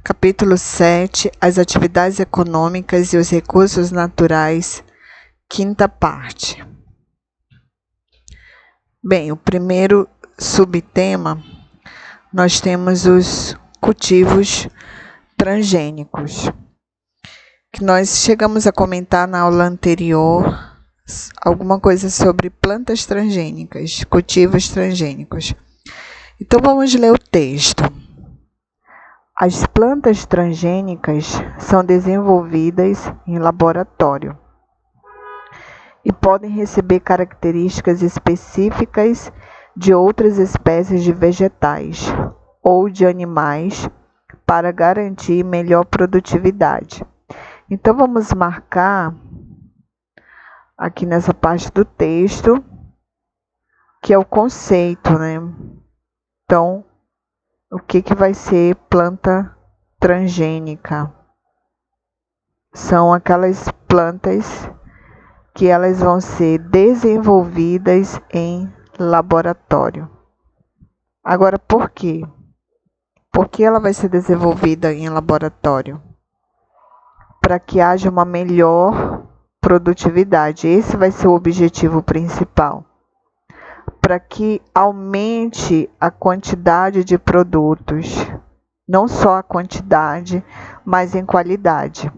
Capítulo 7, as atividades econômicas e os recursos naturais, quinta parte. Bem, o primeiro subtema, nós temos os cultivos transgênicos, que nós chegamos a comentar na aula anterior alguma coisa sobre plantas transgênicas, cultivos transgênicos. Então vamos ler o texto. As plantas transgênicas são desenvolvidas em laboratório e podem receber características específicas de outras espécies de vegetais ou de animais para garantir melhor produtividade. Então vamos marcar aqui nessa parte do texto, que é o conceito, né? Então, o que vai ser planta transgênica? São aquelas plantas que elas vão ser desenvolvidas em laboratório. Agora, por quê? Por que ela vai ser desenvolvida em laboratório? Para que haja uma melhor produtividade. Esse vai ser o objetivo principal. Para que aumente a quantidade de produtos, não só a quantidade, mas em qualidade.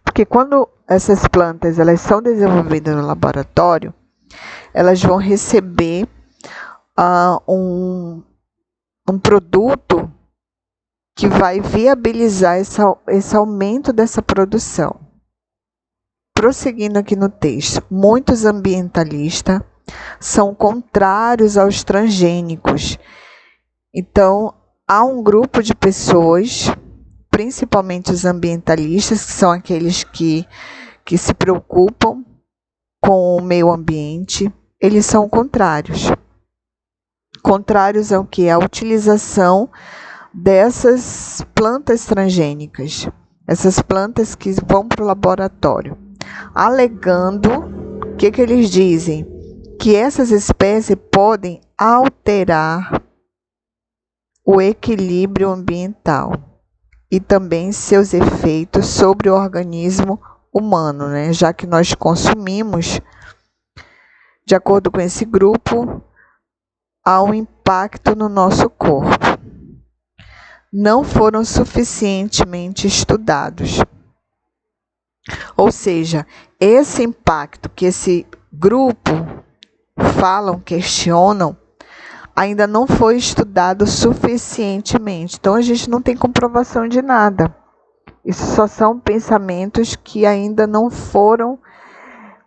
Porque quando essas plantas elas são desenvolvidas no laboratório, elas vão receber um produto que vai viabilizar esse aumento dessa produção. Prosseguindo aqui no texto, muitos ambientalistas são contrários aos transgênicos. Então, há um grupo de pessoas, principalmente os ambientalistas, que são aqueles que se preocupam com o meio ambiente, eles são contrários. Contrários ao que? A utilização dessas plantas transgênicas, essas plantas que vão para o laboratório, alegando, o que eles dizem? Que essas espécies podem alterar o equilíbrio ambiental e também seus efeitos sobre o organismo humano, né? Já que nós consumimos, de acordo com esse grupo, há um impacto no nosso corpo. Não foram suficientemente estudados. Ou seja, esse impacto que esse grupo falam, questionam, ainda não foi estudado suficientemente. Então, a gente não tem comprovação de nada. Isso só são pensamentos que ainda não foram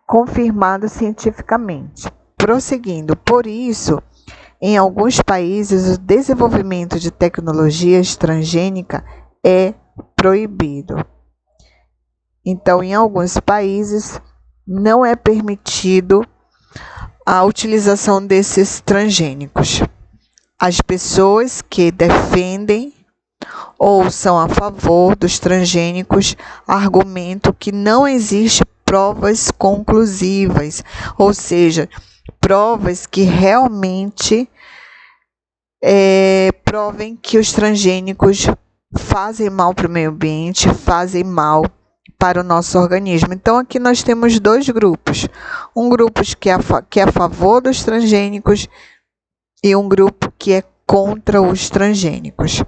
confirmados cientificamente. Prosseguindo, por isso, em alguns países, o desenvolvimento de tecnologias transgênicas é proibido. Então, em alguns países, não é permitido a utilização desses transgênicos. As pessoas que defendem ou são a favor dos transgênicos argumentam que não existe provas conclusivas, ou seja, provas que realmente provem que os transgênicos fazem mal para o meio ambiente, fazem mal para o nosso organismo. Então, aqui nós temos dois grupos. Um grupo que é a favor dos transgênicos e um grupo que é contra os transgênicos,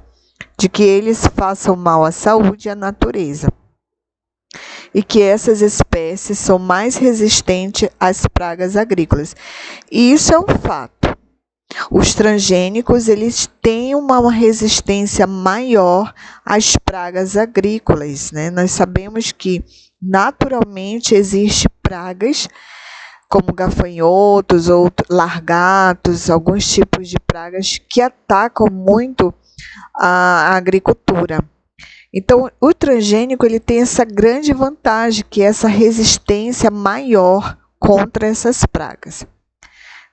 de que eles façam mal à saúde e à natureza, e que essas espécies são mais resistentes às pragas agrícolas. E isso é um fato. Os transgênicos, eles têm uma resistência maior às pragas agrícolas, né? Nós sabemos que naturalmente existem pragas como gafanhotos ou largatos, alguns tipos de pragas que atacam muito a agricultura. Então, o transgênico ele tem essa grande vantagem, que é essa resistência maior contra essas pragas,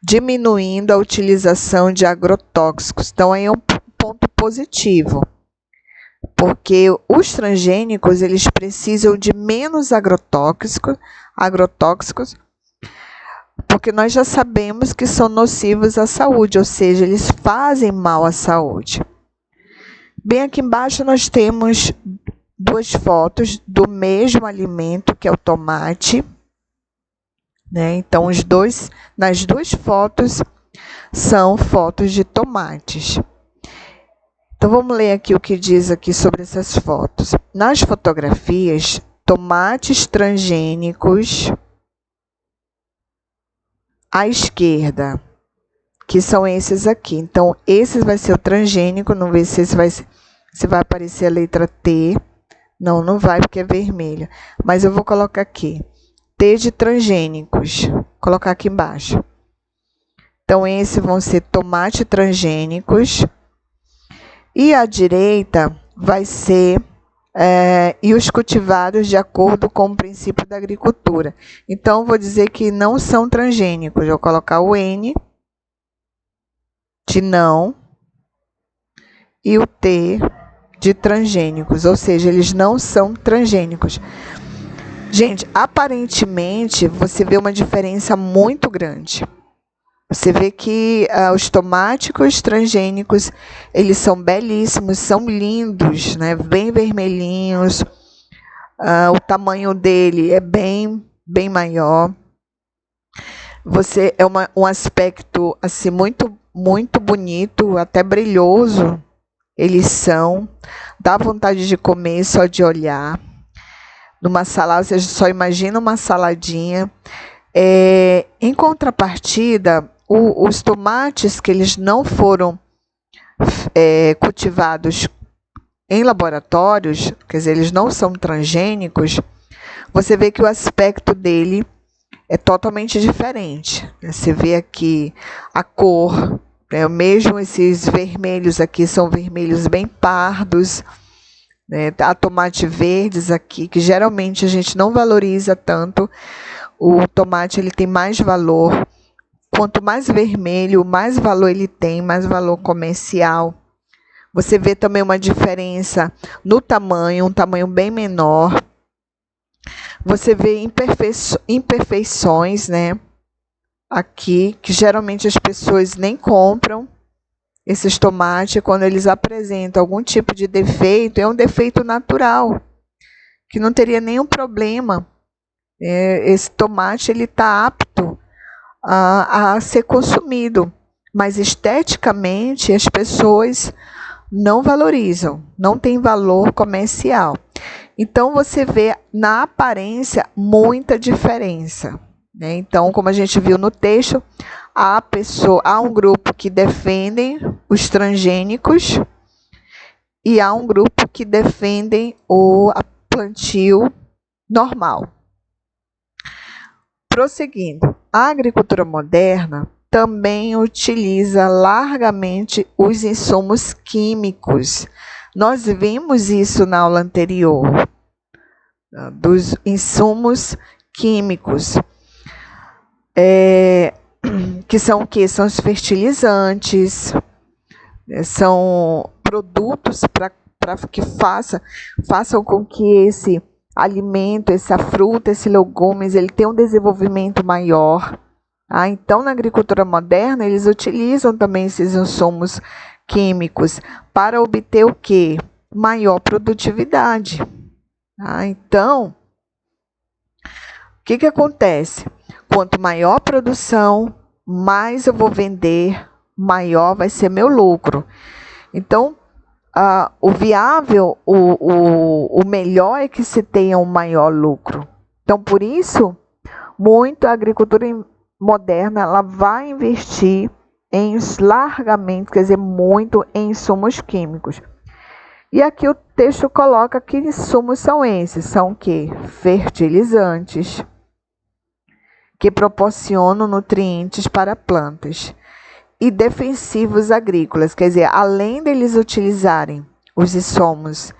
diminuindo a utilização de agrotóxicos. Então, aí é um ponto positivo, porque os transgênicos eles precisam de menos agrotóxicos, porque nós já sabemos que são nocivos à saúde, ou seja, eles fazem mal à saúde. Bem aqui embaixo nós temos duas fotos do mesmo alimento, que é o tomate, né? Então, nas duas fotos são fotos de tomates. Então, vamos ler aqui o que diz aqui sobre essas fotos. Nas fotografias, tomates transgênicos à esquerda, que são esses aqui. Então, esse vai ser o transgênico, não sei se vai aparecer a letra T. Não, não vai porque é vermelha. Mas eu vou colocar aqui. T de transgênicos. Vou colocar aqui embaixo. Então, esses vão ser tomate transgênicos. E à direita vai ser e os cultivados de acordo com o princípio da agricultura. Então, vou dizer que não são transgênicos. Eu vou colocar o N de não e o T de transgênicos, ou seja, eles não são transgênicos. Gente, aparentemente, você vê uma diferença muito grande. Você vê que os tomáticos transgênicos, eles são belíssimos, são lindos, né? Bem vermelhinhos. O tamanho dele é bem maior. Um aspecto assim muito bonito, até brilhoso. Eles são, dá vontade de comer só de olhar. Numa salada, você só imagina uma saladinha. Em contrapartida, os tomates que eles não foram cultivados em laboratórios, quer dizer, eles não são transgênicos, você vê que o aspecto dele é totalmente diferente. Você vê aqui a cor, mesmo esses vermelhos aqui são vermelhos bem pardos, né? Há tomate verdes aqui, que geralmente a gente não valoriza tanto. O tomate ele tem mais valor. Quanto mais vermelho, mais valor ele tem, mais valor comercial. Você vê também uma diferença no tamanho, um tamanho bem menor. Você vê imperfeições, né? Aqui, que geralmente as pessoas nem compram esses tomates. Quando eles apresentam algum tipo de defeito, é um defeito natural, que não teria nenhum problema. Esse tomate ele está apto a ser consumido, mas esteticamente as pessoas não valorizam, não tem valor comercial. Então, você vê na aparência muita diferença, né? Então, como a gente viu no texto, há um grupo que defendem os transgênicos e há um grupo que defendem o plantio normal. Prosseguindo, a agricultura moderna também utiliza largamente os insumos químicos. Nós vimos isso na aula anterior, dos insumos químicos, que são o quê? São os fertilizantes, são produtos para que façam com que esse alimento, essa fruta, esse legumes, ele tenha um desenvolvimento maior. Então, na agricultura moderna, eles utilizam também esses insumos químicos para obter o quê? Maior produtividade. Então, o que acontece? Quanto maior a produção, mais eu vou vender, maior vai ser meu lucro. Então, o viável, o melhor é que se tenha um maior lucro. Então, por isso, muito a agricultura moderna ela vai investir largamente, quer dizer, muito em insumos químicos. E aqui o texto coloca que insumos são esses. São o quê? Fertilizantes, que proporcionam nutrientes para plantas. E defensivos agrícolas, quer dizer, além deles utilizarem os insumos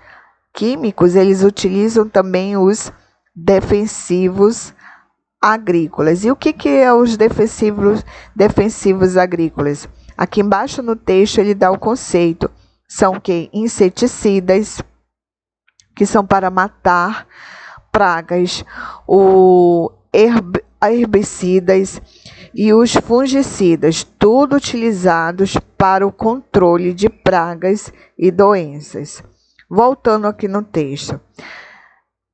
químicos, eles utilizam também os defensivos agrícolas. E o que é os defensivos agrícolas? Aqui embaixo no texto ele dá o conceito. São o quê? Inseticidas, que são para matar pragas, herbicidas, e os fungicidas, tudo utilizados para o controle de pragas e doenças. Voltando aqui no texto,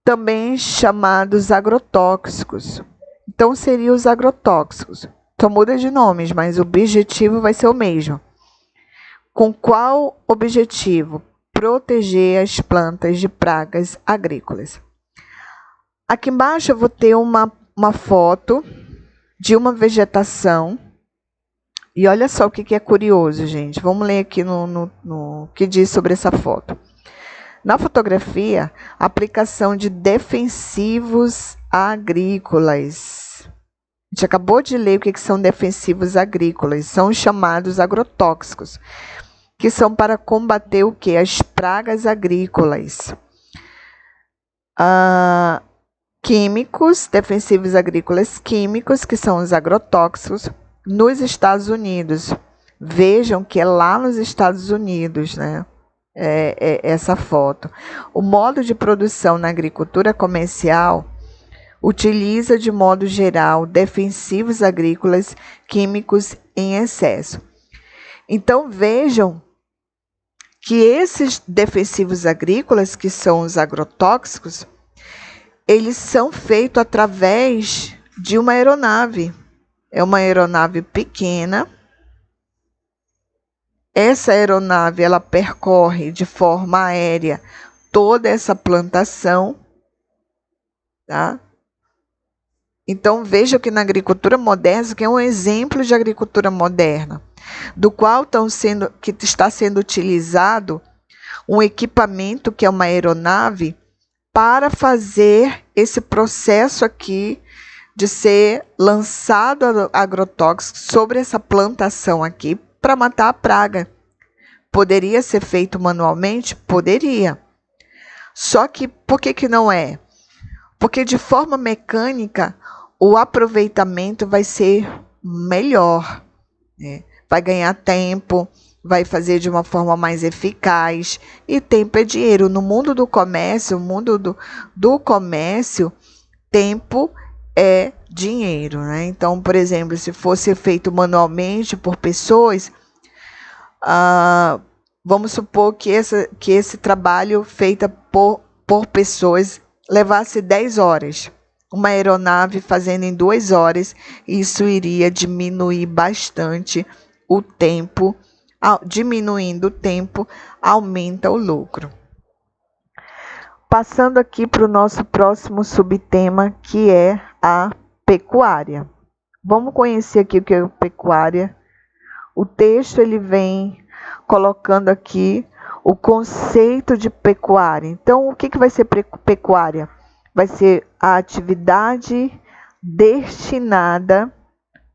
também chamados agrotóxicos. Então, seriam os agrotóxicos. Só muda de nomes, mas o objetivo vai ser o mesmo. Com qual objetivo? Proteger as plantas de pragas agrícolas. Aqui embaixo eu vou ter uma foto de uma vegetação. E olha só o que é curioso, gente. Vamos ler aqui no que diz sobre essa foto. Na fotografia, aplicação de defensivos agrícolas. A gente acabou de ler o que são defensivos agrícolas. São os chamados agrotóxicos, que são para combater o quê? As pragas agrícolas. Químicos, defensivos agrícolas químicos, que são os agrotóxicos, nos Estados Unidos. Vejam que é lá nos Estados Unidos, né? Essa foto. O modo de produção na agricultura comercial utiliza, de modo geral, defensivos agrícolas químicos em excesso. Então, vejam que esses defensivos agrícolas, que são os agrotóxicos, eles são feitos através de uma aeronave. É uma aeronave pequena. Essa aeronave, ela percorre de forma aérea toda essa plantação, tá? Então, veja que na agricultura moderna, que é um exemplo de agricultura moderna, do qual está sendo utilizado um equipamento que é uma aeronave para fazer esse processo aqui de ser lançado agrotóxico sobre essa plantação aqui para matar a praga. Poderia ser feito manualmente? Poderia. Só que por que não é? Porque de forma mecânica o aproveitamento vai ser melhor, né? Vai ganhar tempo, vai fazer de uma forma mais eficaz, e tempo é dinheiro. No mundo do comércio, tempo é dinheiro, né? Então, por exemplo, se fosse feito manualmente por pessoas, vamos supor que esse trabalho feito por pessoas levasse 10 horas. Uma aeronave fazendo em 2 horas, isso iria diminuir bastante o tempo. Diminuindo o tempo, aumenta o lucro. Passando aqui para o nosso próximo subtema, que é a pecuária. Vamos conhecer aqui o que é pecuária. O texto ele vem colocando aqui o conceito de pecuária. Então, o que vai ser pecuária? Vai ser a atividade destinada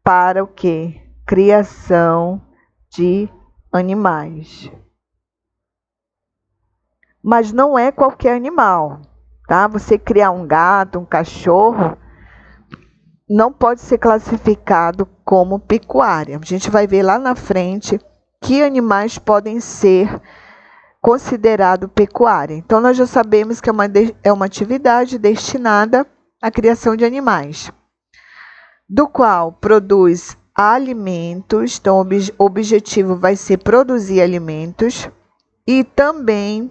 para o quê? Criação de animais. Mas não é qualquer animal, tá? Você criar um gato, um cachorro, não pode ser classificado como pecuária. A gente vai ver lá na frente que animais podem ser considerados pecuária. Então, nós já sabemos que é uma atividade destinada à criação de animais, do qual produz alimentos. Então, o objetivo vai ser produzir alimentos e também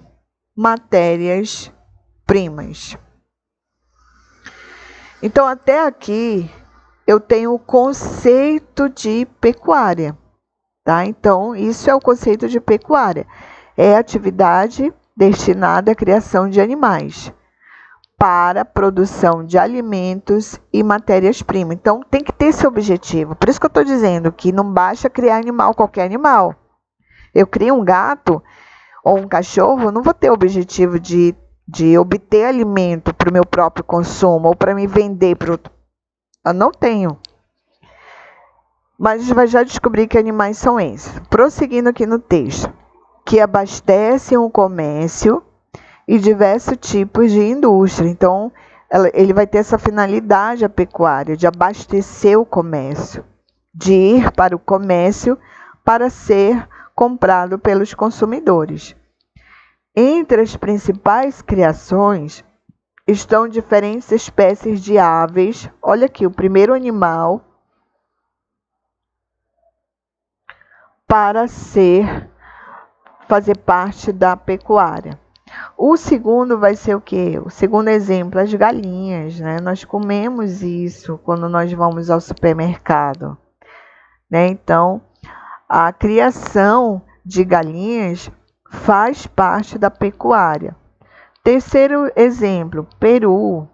matérias-primas. Então, até aqui, eu tenho o conceito de pecuária, tá? Então, isso é o conceito de pecuária. É atividade destinada à criação de animais para produção de alimentos e matérias-primas. Então, tem que ter esse objetivo. Por isso que eu estou dizendo que não basta criar animal, qualquer animal. Eu crio um gato ou um cachorro, não vou ter o objetivo de obter alimento para o meu próprio consumo ou para me vender para outro. Eu não tenho. Mas a gente vai já descobrir que animais são esses. Prosseguindo aqui no texto. Que abastecem o comércio e diversos tipos de indústria. Então, ele vai ter essa finalidade, a pecuária, de abastecer o comércio, de ir para o comércio para ser comprado pelos consumidores. Entre as principais criações estão diferentes espécies de aves. Olha aqui, o primeiro animal para fazer parte da pecuária. O segundo vai ser o quê? O segundo exemplo, as galinhas, né? Nós comemos isso quando nós vamos ao supermercado, né? Então, a criação de galinhas faz parte da pecuária. Terceiro exemplo, peru.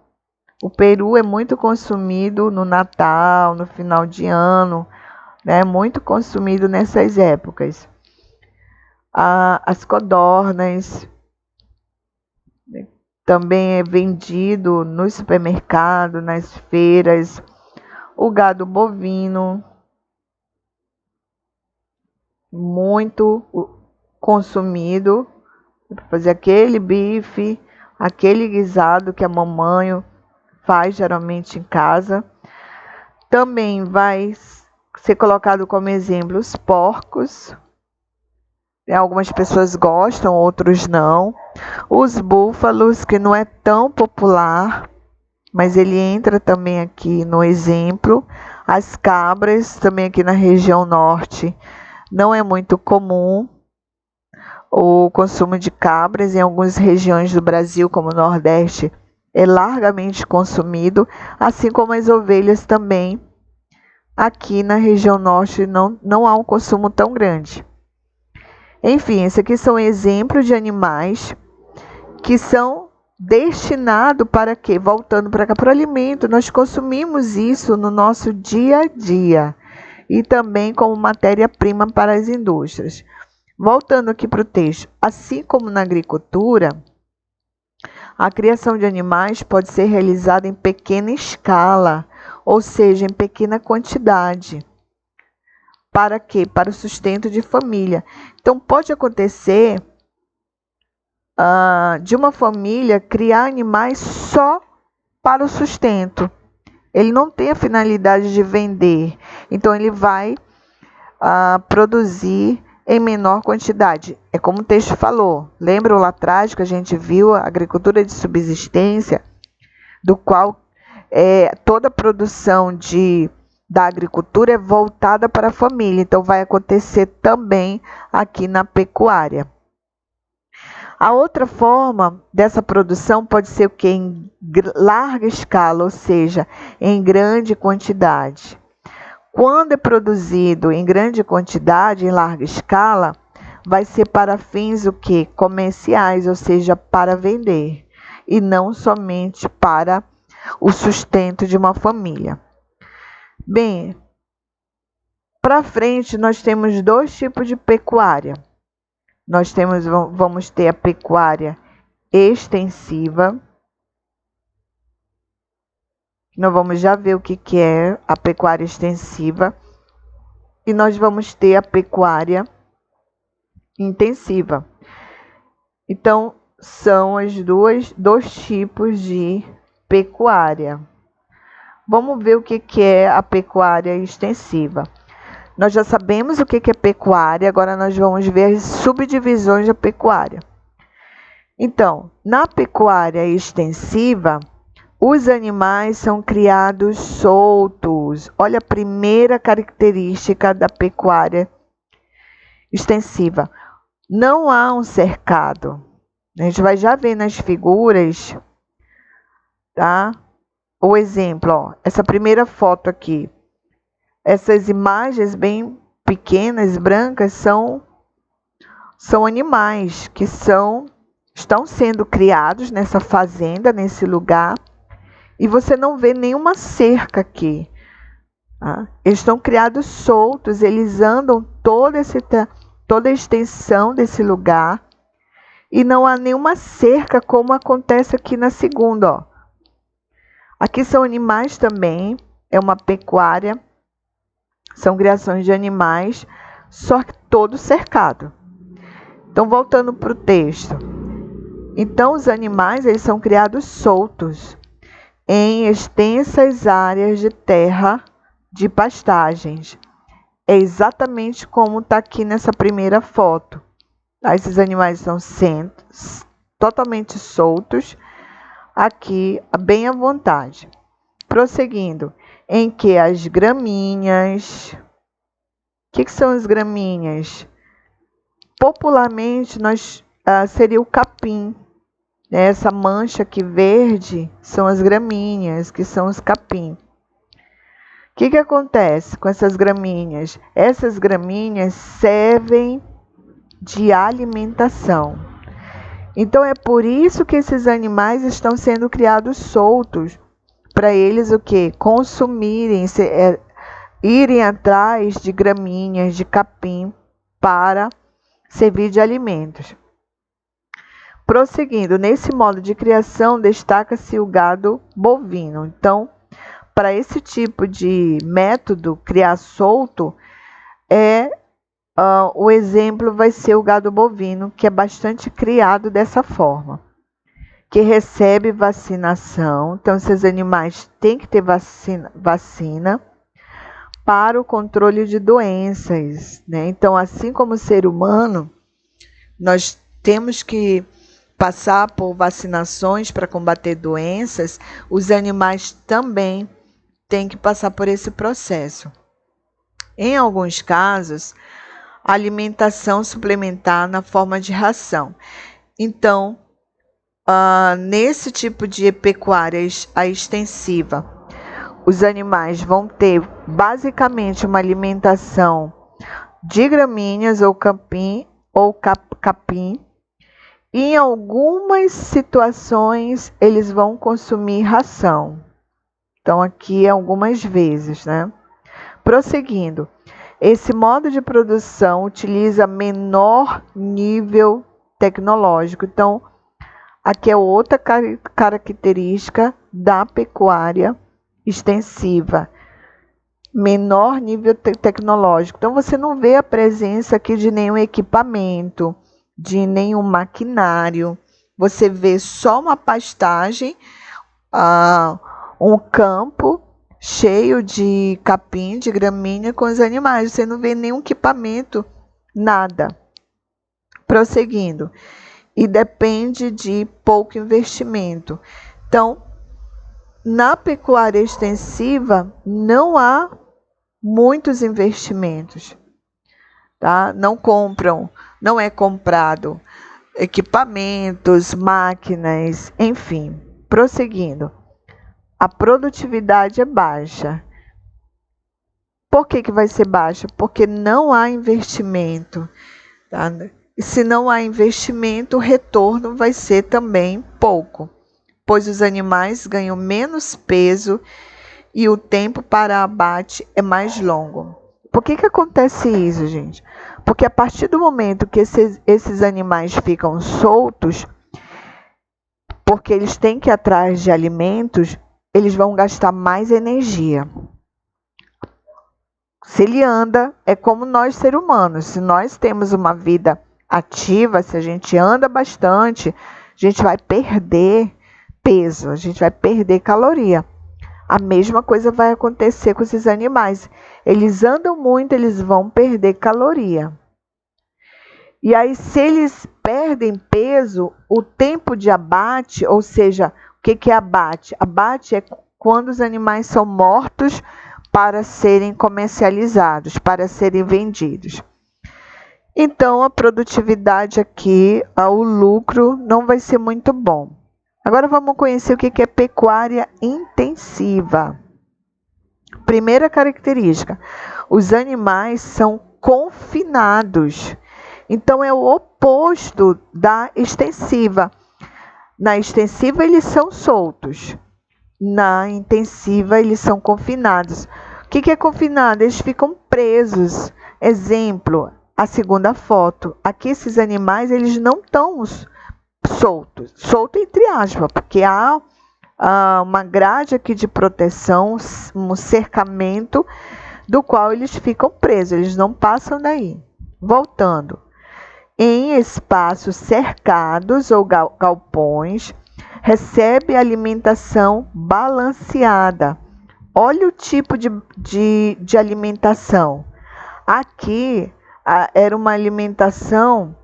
O peru é muito consumido no Natal, no final de ano, né? Muito consumido nessas épocas. As codornas, também é vendido no supermercado, nas feiras. O gado bovino, muito consumido, para fazer aquele bife, aquele guisado que a mamãe faz geralmente em casa. Também vai ser colocado como exemplo os porcos. Algumas pessoas gostam, outros não. Os búfalos, que não é tão popular, mas ele entra também aqui no exemplo. As cabras, também aqui na região norte, não é muito comum o consumo de cabras. Em algumas regiões do Brasil, como o Nordeste, é largamente consumido, assim como as ovelhas também. Aqui na região norte não há um consumo tão grande. Enfim, esses aqui são exemplos de animais que são destinados para quê? Voltando para cá, para o alimento. Nós consumimos isso no nosso dia a dia e também como matéria-prima para as indústrias. Voltando aqui para o texto, assim como na agricultura, a criação de animais pode ser realizada em pequena escala, ou seja, em pequena quantidade. Para quê? Para o sustento de família. Então, pode acontecer de uma família criar animais só para o sustento. Ele não tem a finalidade de vender. Então, ele vai produzir em menor quantidade. É como o texto falou. Lembra lá atrás que a gente viu a agricultura de subsistência, do qual toda a produção da agricultura é voltada para a família. Então, vai acontecer também aqui na pecuária. A outra forma dessa produção pode ser o quê? Em larga escala, ou seja, em grande quantidade. Quando é produzido em grande quantidade, em larga escala, vai ser para fins o quê? Comerciais, ou seja, para vender, e não somente para o sustento de uma família. Bem, para frente nós temos dois tipos de pecuária. Vamos ter a pecuária extensiva. Nós vamos já ver o que é a pecuária extensiva. E nós vamos ter a pecuária intensiva. Então, são dois tipos de pecuária. Vamos ver o que é a pecuária extensiva. Nós já sabemos o que é pecuária, agora nós vamos ver as subdivisões da pecuária. Então, na pecuária extensiva, os animais são criados soltos. Olha a primeira característica da pecuária extensiva. Não há um cercado. A gente vai já ver nas figuras, tá? O exemplo, ó, essa primeira foto aqui. Essas imagens bem pequenas, brancas, são animais que estão sendo criados nessa fazenda, nesse lugar. E você não vê nenhuma cerca aqui. Tá? Eles estão criados soltos, eles andam toda a extensão desse lugar. E não há nenhuma cerca, como acontece aqui na segunda. Ó. Aqui são animais também, é uma pecuária. São criações de animais, só que todo cercado. Então, voltando para o texto. Então, os animais eles são criados soltos em extensas áreas de terra de pastagens. É exatamente como está aqui nessa primeira foto. Esses animais estão totalmente soltos, aqui bem à vontade. Prosseguindo. Em que as gramíneas, que são as gramíneas? Popularmente, seria o capim. Essa mancha aqui verde são as gramíneas, que são os capim. O que acontece com essas gramíneas? Essas gramíneas servem de alimentação. Então é por isso que esses animais estão sendo criados soltos, para eles o quê? Consumirem, irem atrás de gramíneas, de capim, para servir de alimentos. Prosseguindo, nesse modo de criação, destaca-se o gado bovino. Então, para esse tipo de método, criar solto, o exemplo vai ser o gado bovino, que é bastante criado dessa forma, que recebe vacinação. Então, esses animais têm que ter vacina para o controle de doenças, né? Então, assim como o ser humano, nós temos que passar por vacinações para combater doenças, os animais também têm que passar por esse processo. Em alguns casos, alimentação suplementar na forma de ração. Então, nesse tipo de pecuária extensiva, os animais vão ter basicamente uma alimentação de gramíneas ou capim, e em algumas situações eles vão consumir ração. Então, aqui algumas vezes, né? Prosseguindo, esse modo de produção utiliza menor nível tecnológico. Então, aqui é outra característica da pecuária extensiva. Menor nível tecnológico. Então, você não vê a presença aqui de nenhum equipamento, de nenhum maquinário. Você vê só uma pastagem, um campo cheio de capim, de gramínea com os animais. Você não vê nenhum equipamento, nada. Prosseguindo. E depende de pouco investimento. Então, na pecuária extensiva, não há muitos investimentos, tá? Não é comprado equipamentos, máquinas, enfim. Prosseguindo. A produtividade é baixa. Por que vai ser baixa? Porque não há investimento, tá? E se não há investimento, o retorno vai ser também pouco, pois os animais ganham menos peso e o tempo para abate é mais longo. Por que acontece isso, gente? Porque a partir do momento que esses animais ficam soltos, porque eles têm que ir atrás de alimentos, eles vão gastar mais energia. Se ele anda, é como nós, seres humanos. Se nós temos uma vida ativa, se a gente anda bastante, a gente vai perder peso, a gente vai perder caloria. A mesma coisa vai acontecer com esses animais. Eles andam muito, eles vão perder caloria. E aí, se eles perdem peso, o tempo de abate, ou seja, o que é abate? Abate é quando os animais são mortos para serem comercializados, para serem vendidos. Então, a produtividade aqui, o lucro não vai ser muito bom. Agora vamos conhecer o que é pecuária intensiva. Primeira característica, os animais são confinados. Então, é o oposto da extensiva. Na extensiva, eles são soltos. Na intensiva, eles são confinados. O que é confinado? Eles ficam presos. Exemplo, a segunda foto. Aqui, esses animais, eles não estão soltos. Solto entre aspas, porque há uma grade aqui de proteção, um cercamento, do qual eles ficam presos. Eles não passam daí. Voltando. Em espaços cercados ou galpões, recebe alimentação balanceada. Olha o tipo de alimentação. Aqui era uma alimentação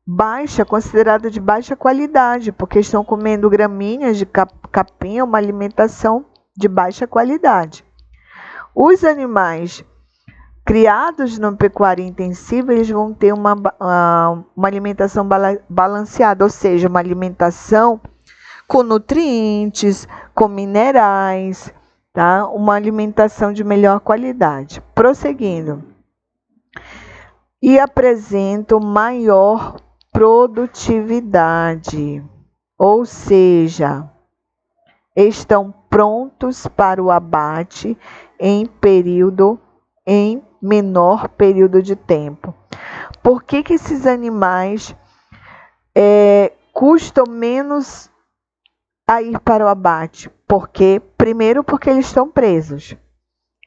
baixa, considerada de baixa qualidade, porque estão comendo gramíneas de capim, é uma alimentação de baixa qualidade. Os animais criados na pecuária intensiva, eles vão ter uma alimentação balanceada, ou seja, uma alimentação com nutrientes, com minerais, tá? Uma alimentação de melhor qualidade. Prosseguindo. E apresentam maior produtividade, ou seja, estão prontos para o abate em menor período de tempo. Por que esses animais custam menos a ir para o abate? Primeiro, porque eles estão presos.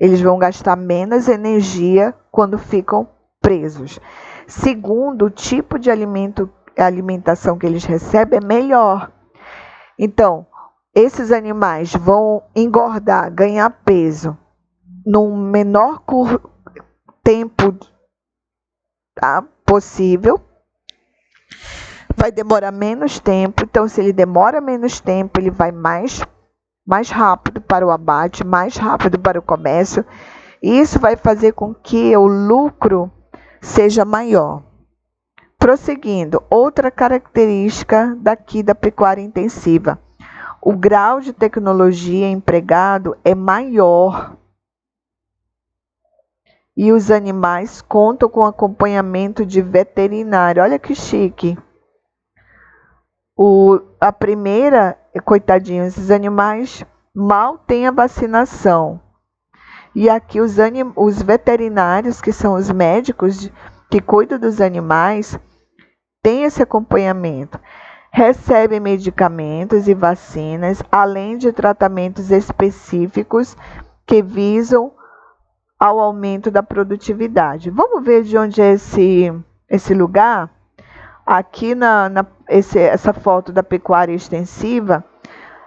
Eles vão gastar menos energia quando ficam presos. Segundo, o tipo de alimentação que eles recebem é melhor. Então, esses animais vão engordar, ganhar peso no menor tempo possível. Vai demorar menos tempo. Então, se ele demora menos tempo, ele vai mais rápido para o abate, mais rápido para o comércio. E isso vai fazer com que o lucro seja maior. Prosseguindo, outra característica daqui da pecuária intensiva. O grau de tecnologia empregado é maior. E os animais contam com acompanhamento de veterinário. Olha que chique. A primeira, coitadinhos, esses animais mal têm a vacinação. E aqui os veterinários, que são os médicos que cuidam dos animais, têm esse acompanhamento. Recebem medicamentos e vacinas, além de tratamentos específicos que visam ao aumento da produtividade. Vamos ver de onde é esse lugar? Aqui essa foto da pecuária extensiva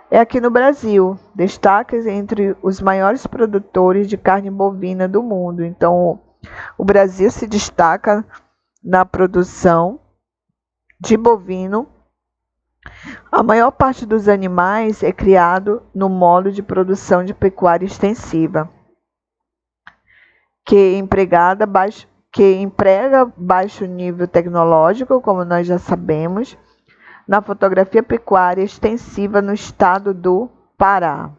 é aqui no Brasil. Destaca entre os maiores produtores de carne bovina do mundo. Então, o Brasil se destaca na produção de bovino. A maior parte dos animais é criado no modo de produção de pecuária extensiva, que emprega baixo nível tecnológico, como nós já sabemos, na fotografia pecuária extensiva no estado do Pará,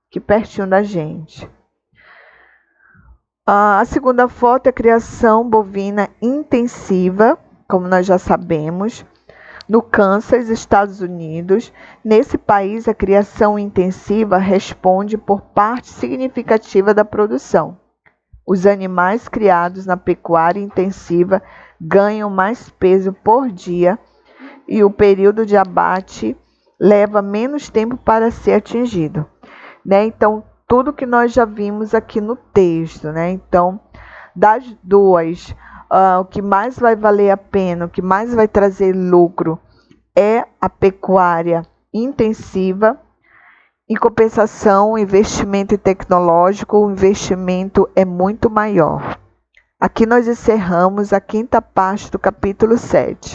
aqui pertinho da gente. A segunda foto é a criação bovina intensiva, como nós já sabemos, no Kansas, Estados Unidos. Nesse país, a criação intensiva responde por parte significativa da produção. Os animais criados na pecuária intensiva ganham mais peso por dia e o período de abate leva menos tempo para ser atingido, né? Então, tudo que nós já vimos aqui no texto, né? Então, das duas, o que mais vai valer a pena, o que mais vai trazer lucro é a pecuária intensiva. Em compensação, o investimento tecnológico, o investimento é muito maior. Aqui nós encerramos a quinta parte do capítulo 7.